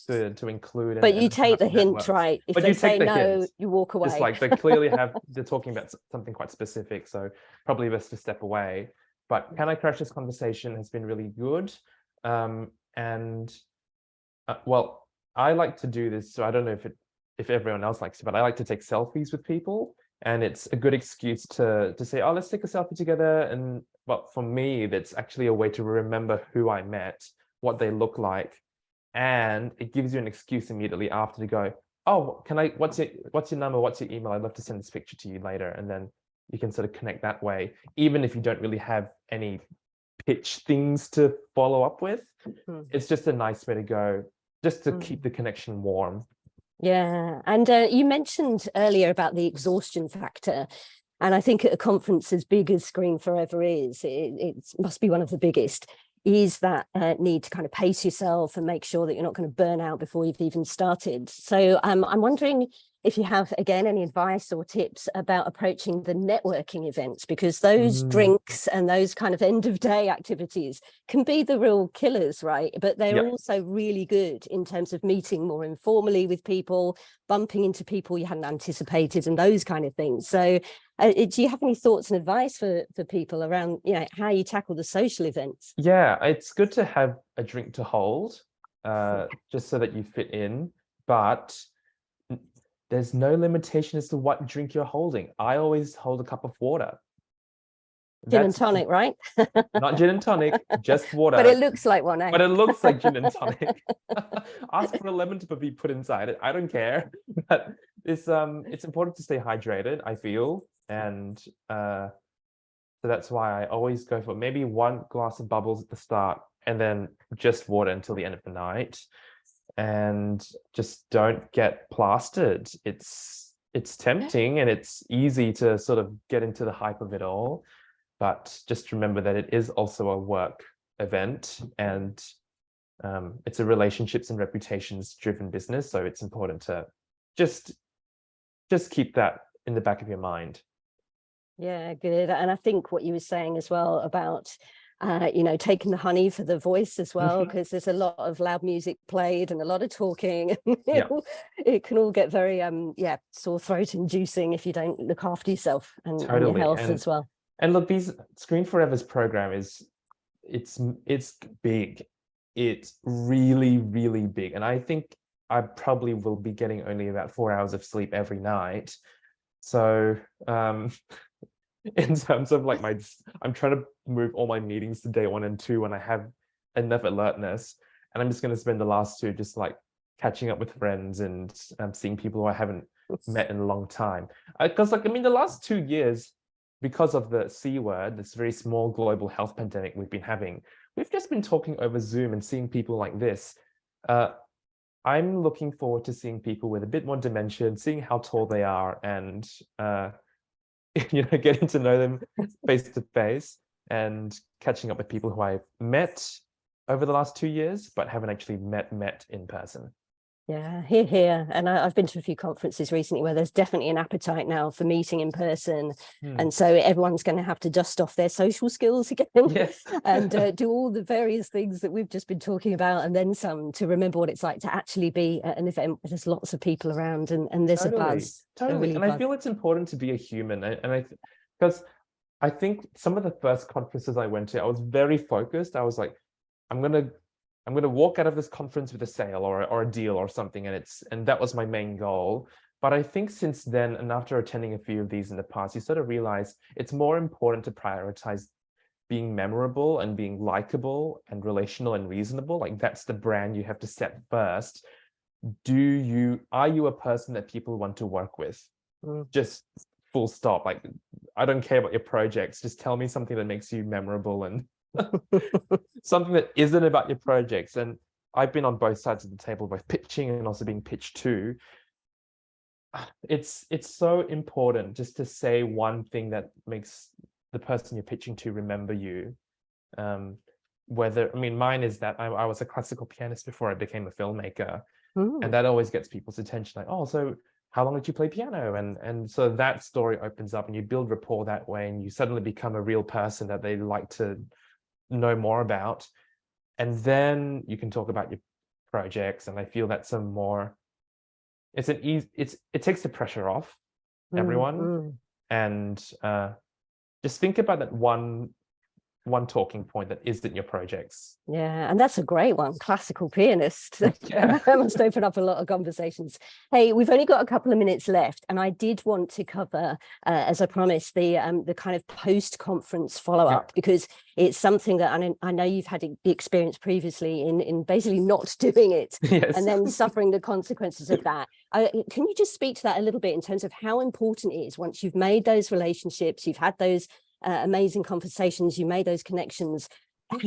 to include. But you take the hint, right? If they say no, you walk away. It's like they're talking about something quite specific, so probably best to step away. But can I crash this conversation has been really good. Well, I like to do this, so I don't know if everyone else likes it, but I like to take selfies with people. And it's a good excuse to say, oh, let's take a selfie together. And well, for me, that's actually a way to remember who I met, what they look like. And it gives you an excuse immediately after to go, oh, what's your number? What's your email? I'd love to send this picture to you later. And then you can sort of connect that way, even if you don't really have any pitch things to follow up with. It's just a nice way to go, just to keep the connection warm. Yeah, and you mentioned earlier about the exhaustion factor, and I think at a conference as big as Screen Forever is, it must be one of the biggest, is that need to kind of pace yourself and make sure that you're not going to burn out before you've even started. So I'm wondering if you have, again, any advice or tips about approaching the networking events, because those drinks and those kind of end of day activities can be the real killers, right? But they're also really good in terms of meeting more informally with people, bumping into people you hadn't anticipated and those kind of things. So do you have any thoughts and advice for people around, how you tackle the social events? Yeah, it's good to have a drink to hold, just so that you fit in, but there's no limitation as to what drink you're holding. I always hold a cup of water. Gin and tonic, right? Not gin and tonic, just water. But it looks like one, eh? But it looks like gin and tonic. Ask for a lemon to be put inside it. I don't care. But it's important to stay hydrated, I feel. And so that's why I always go for maybe one glass of bubbles at the start and then just water until the end of the night. And just don't get plastered. It's tempting and it's easy to sort of get into the hype of it all. But just remember that it is also a work event, and it's a relationships and reputations driven business. So it's important to just keep that in the back of your mind. Yeah, good. And I think what you were saying as well about, taking the honey for the voice as well, because there's a lot of loud music played and a lot of talking. It can all get very, sore throat inducing if you don't look after yourself and your health as well. And look, these Screen Forever's program it's big. It's really, really big. And I think I probably will be getting only about 4 hours of sleep every night. So in terms of like I'm trying to move all my meetings to day 1 and 2 when I have enough alertness. and I'm just going to spend the last 2 just like catching up with friends and seeing people who I haven't met in a long time. Because like, I mean, the last 2 years, because of the C word, this very small global health pandemic we've been having, we've just been talking over Zoom and seeing people like this. I'm looking forward to seeing people with a bit more dimension, seeing how tall they are, and getting to know them face to face, and catching up with people who I've met over the last 2 years, but haven't actually met in person. Yeah, here. And I've been to a few conferences recently where there's definitely an appetite now for meeting in person. And so everyone's going to have to dust off their social skills again. Yes. And do all the various things that we've just been talking about, and then some, to remember what it's like to actually be at an event where there's lots of people around and there's a buzz. Totally. And I feel it's important to be a human. Because I think some of the first conferences I went to, I was very focused. I was like, I'm gonna walk out of this conference with a sale or a deal or something, and that was my main goal. But I think since then, and after attending a few of these in the past, you sort of realize it's more important to prioritize being memorable and being likable and relational and reasonable. Like, that's the brand you have to set first. Are you a person that people want to work with? Just full stop. Like, I don't care about your projects. Just tell me something that makes you memorable and something that isn't about your projects. And I've been on both sides of the table, both pitching and also being pitched to. It's so important just to say one thing that makes the person you're pitching to remember you. Mine is that I was a classical pianist before I became a filmmaker. And that always gets people's attention. Like, oh, so how long did you play piano? And so that story opens up, and you build rapport that way, and you suddenly become a real person that they like to know more about. And then you can talk about your projects. And I feel that's it takes the pressure off everyone. And just think about that one talking point that isn't your projects. Yeah, and that's a great one. Classical pianist. Yeah. That must open up a lot of conversations. Hey, we've only got a couple of minutes left, and I did want to cover, as I promised, the kind of post-conference follow-up, because it's something that I know you've had the experience previously in basically not doing it. Yes. And then suffering the consequences of that. Can you just speak to that a little bit in terms of how important it is once you've made those relationships, you've had those amazing conversations, you made those connections,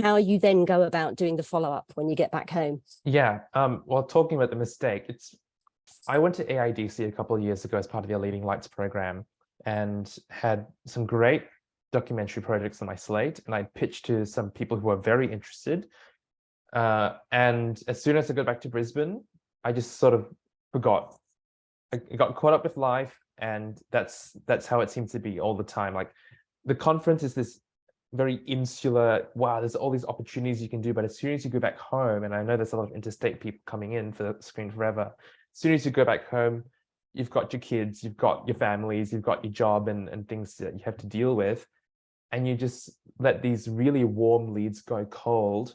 how you then go about doing the follow-up when you get back home? Yeah. Well, talking about the mistake, I went to AIDC a couple of years ago as part of their Leading Lights program, and had some great documentary projects on my slate, and I pitched to some people who were very interested. And as soon as I got back to Brisbane, I just sort of forgot. I got caught up with life, and that's how it seems to be all the time. Like, the conference is this very insular, wow, there's all these opportunities you can do, but as soon as you go back home, and I know there's a lot of interstate people coming in for the Screen Forever, as soon as you go back home, you've got your kids, you've got your families, you've got your job and things that you have to deal with, and you just let these really warm leads go cold.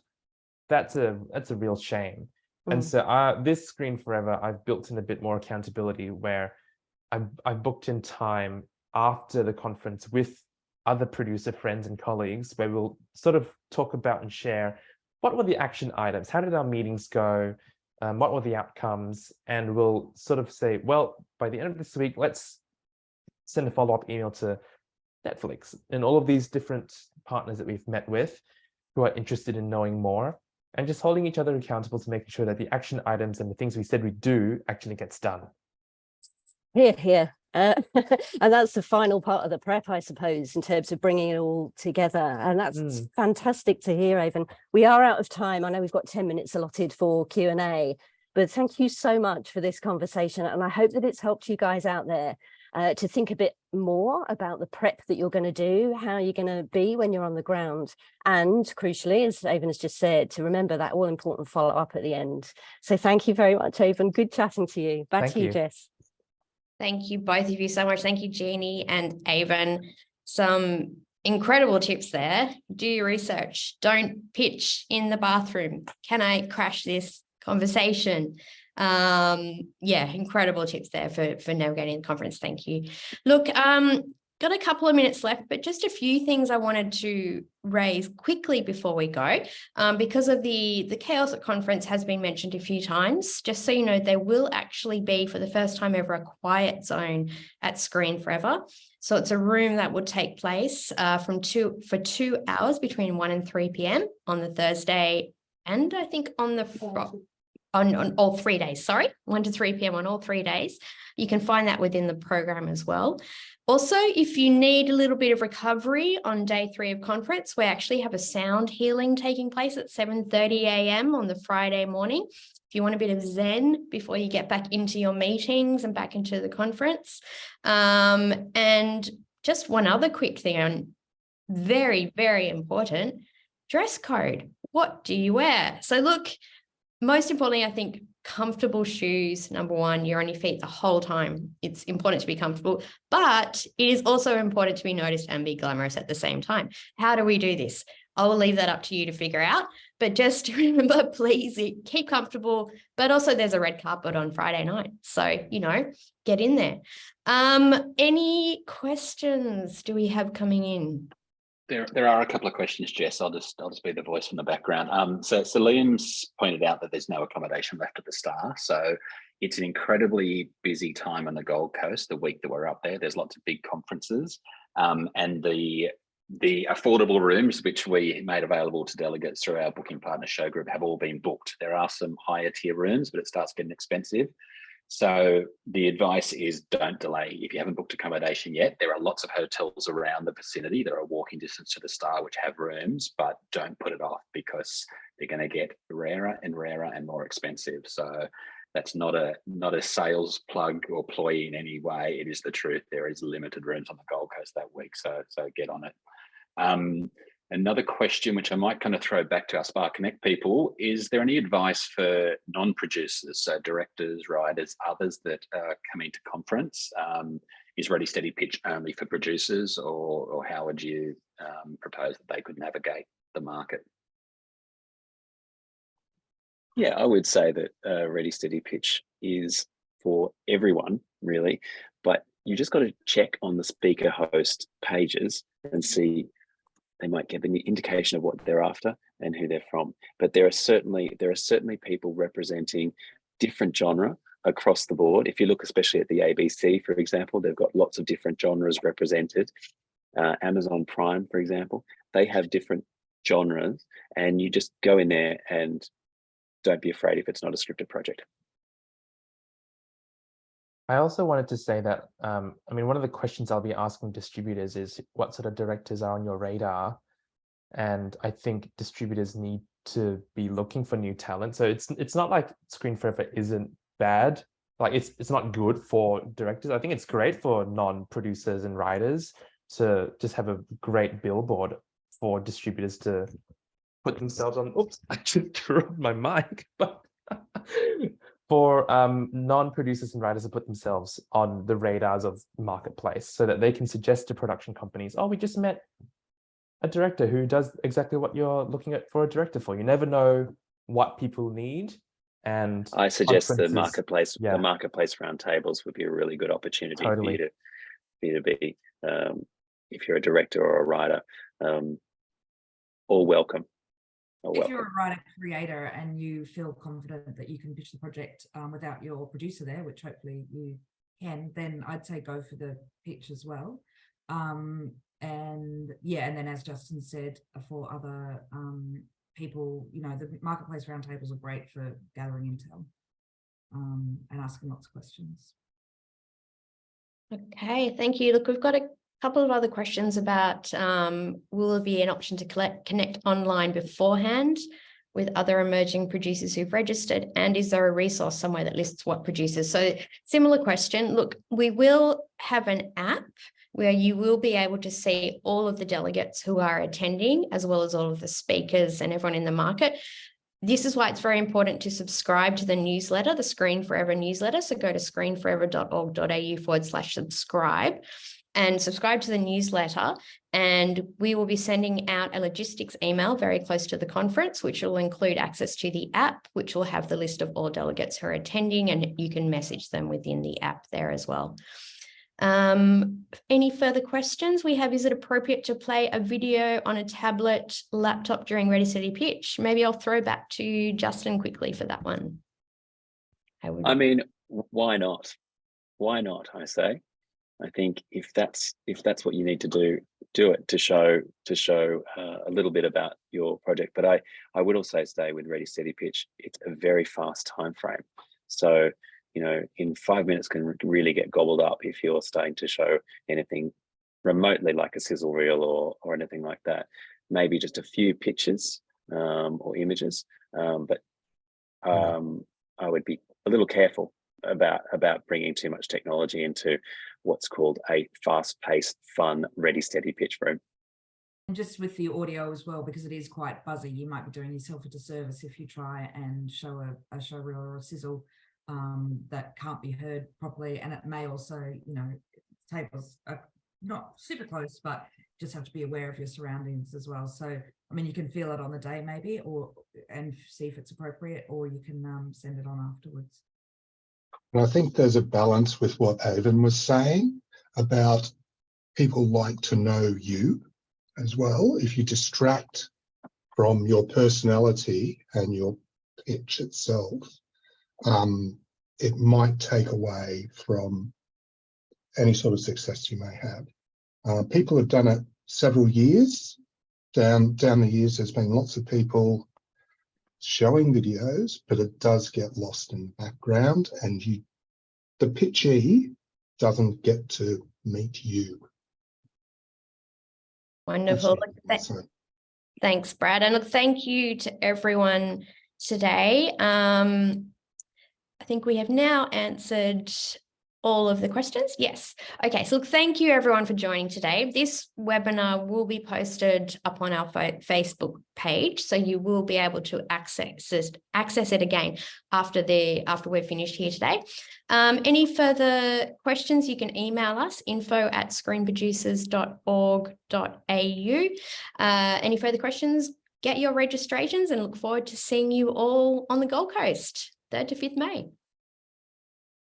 That's a real shame. And so this Screen Forever, I've built in a bit more accountability, where I've booked in time after the conference with other producer friends and colleagues, where we'll sort of talk about and share what were the action items, how did our meetings go, what were the outcomes, and we'll sort of say, well, by the end of this week, let's send a follow-up email to Netflix and all of these different partners that we've met with who are interested in knowing more, and just holding each other accountable to making sure that the action items and the things we said we do actually gets done. Here. And that's the final part of the prep, I suppose, in terms of bringing it all together. And that's fantastic to hear, Avon. We are out of time. I know we've got 10 minutes allotted for Q&A, but thank you so much for this conversation. And I hope that it's helped you guys out there to think a bit more about the prep that you're going to do, how you're going to be when you're on the ground. And crucially, as Avon has just said, to remember that all important follow-up at the end. So thank you very much, Avon. Good chatting to you. Back to you, Jess. Thank you, both of you, so much. Thank you, Jeannie and Avon. Some incredible tips there. Do your research. Don't pitch in the bathroom. Can I crash this conversation? Yeah, incredible tips there for navigating the conference. Thank you. Look, got a couple of minutes left, but just a few things I wanted to raise quickly before we go. Because of the chaos at conference has been mentioned a few times. Just so you know, there will actually be, for the first time ever, a quiet zone at Screen Forever. So it's a room that will take place for 2 hours between 1 and 3 p.m. on the Thursday, and I think on all 3 days, sorry, 1 to 3 p.m. on all 3 days. You can find that within the program as well. Also, if you need a little bit of recovery on day 3 of conference, we actually have a sound healing taking place at 7:30 a.m. on the Friday morning. If you want a bit of zen before you get back into your meetings and back into the conference. And just one other quick thing, and very, very important, dress code. What do you wear? So look, most importantly, I think comfortable shoes, number one. You're on your feet the whole time. It's important to be comfortable, but it is also important to be noticed and be glamorous at the same time. How do we do this? I will leave that up to you to figure out, but just remember, please keep comfortable, but also there's a red carpet on Friday night. So, get in there. Any questions do we have coming in? There are a couple of questions, Jess. I'll just be the voice from the background. So Liam's pointed out that there's no accommodation left at the Star. So it's an incredibly busy time on the Gold Coast, the week that we're up there. There's lots of big conferences. And the affordable rooms, which we made available to delegates through our booking partner show group, have all been booked. There are some higher tier rooms, but it starts getting expensive. So the advice is don't delay. If you haven't booked accommodation yet, there are lots of hotels around the vicinity that are walking distance to the Star which have rooms, but don't put it off because they're going to get rarer and rarer and more expensive. So that's not a sales plug or ploy in any way. It is the truth. There is limited rooms on the Gold Coast that week, so get on it. Another question, which I might kind of throw back to our Spark Connect people, is there any advice for non-producers, so directors, writers, others that are coming to conference? Is Ready Steady Pitch only for producers, or how would you propose that they could navigate the market? Yeah, I would say that Ready Steady Pitch is for everyone, really, but you just got to check on the speaker host pages and see. They might give an indication of what they're after and who they're from. But there are certainly people representing different genre across the board. If you look especially at the ABC, for example, they've got lots of different genres represented. Amazon Prime, for example, they have different genres, and you just go in there and don't be afraid if it's not a scripted project. I also wanted to say that, one of the questions I'll be asking distributors is what sort of directors are on your radar? And I think distributors need to be looking for new talent. So it's not like Screen Forever isn't bad. Like it's not good for directors. I think it's great for non-producers and writers to just have a great billboard for distributors to put themselves on. Oops, I just dropped my mic. But for non-producers and writers to put themselves on the radars of marketplace so that they can suggest to production companies, oh, we just met a director who does exactly what you're looking at for a director for. You never know what people need. And I suggest the marketplace roundtables would be a really good opportunity for you to be, if you're a director or a writer, all welcome. If you're a writer creator and you feel confident that you can pitch the project without your producer there, which hopefully you can, then I'd say go for the pitch as well. And then as Justin said, for other people, the marketplace roundtables are great for gathering intel and asking lots of questions. Okay, thank you. Look, we've got a couple of other questions about will there be an option to connect online beforehand with other emerging producers who've registered, and is there a resource somewhere that lists what producers? So similar question. Look, we will have an app where you will be able to see all of the delegates who are attending, as well as all of the speakers and everyone in the market. This is why it's very important to subscribe to the newsletter, the Screen Forever newsletter. So go to screenforever.org.au/subscribe and subscribe to the newsletter. And we will be sending out a logistics email very close to the conference, which will include access to the app, which will have the list of all delegates who are attending, and you can message them within the app there as well. Any further questions we have? Is it appropriate to play a video on a tablet, laptop during Ready Steady Pitch? Maybe I'll throw back to Justin quickly for that one. I mean, why not? Why not? I say. I think if that's what you need to do it to show a little bit about your project. But I would also say with Ready Steady Pitch, it's a very fast time frame. So in 5 minutes can really get gobbled up if you're starting to show anything remotely like a sizzle reel or anything like that. Maybe just a few pictures or images, but I would be a little careful about bringing too much technology into what's called a fast-paced, fun, ready, steady pitch room. And just with the audio as well, because it is quite buzzy, you might be doing yourself a disservice if you try and show a show reel or a sizzle that can't be heard properly. And it may also, tables are not super close, but just have to be aware of your surroundings as well. So, I mean, you can feel it on the day maybe, and see if it's appropriate, or you can send it on afterwards. And I think there's a balance with what Avon was saying about people like to know you as well. If you distract from your personality and your pitch itself, it might take away from any sort of success you may have. People have done it several years. Down the years, there's been lots of people showing videos, but it does get lost in the background, and the pitchee doesn't get to meet you. Wonderful. Thanks, Brad. And look, thank you to everyone today. I think we have now answered all of the questions. Yes. Okay. So look, thank you everyone for joining today. This webinar will be posted up on our Facebook page, so you will be able to access it again after we're finished here today. Any further questions, you can email us info@screenproducers.org.au. Any further questions, get your registrations, and look forward to seeing you all on the Gold Coast, 3rd to 5th May.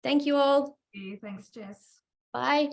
Thank you all. Thanks, Jess. Bye.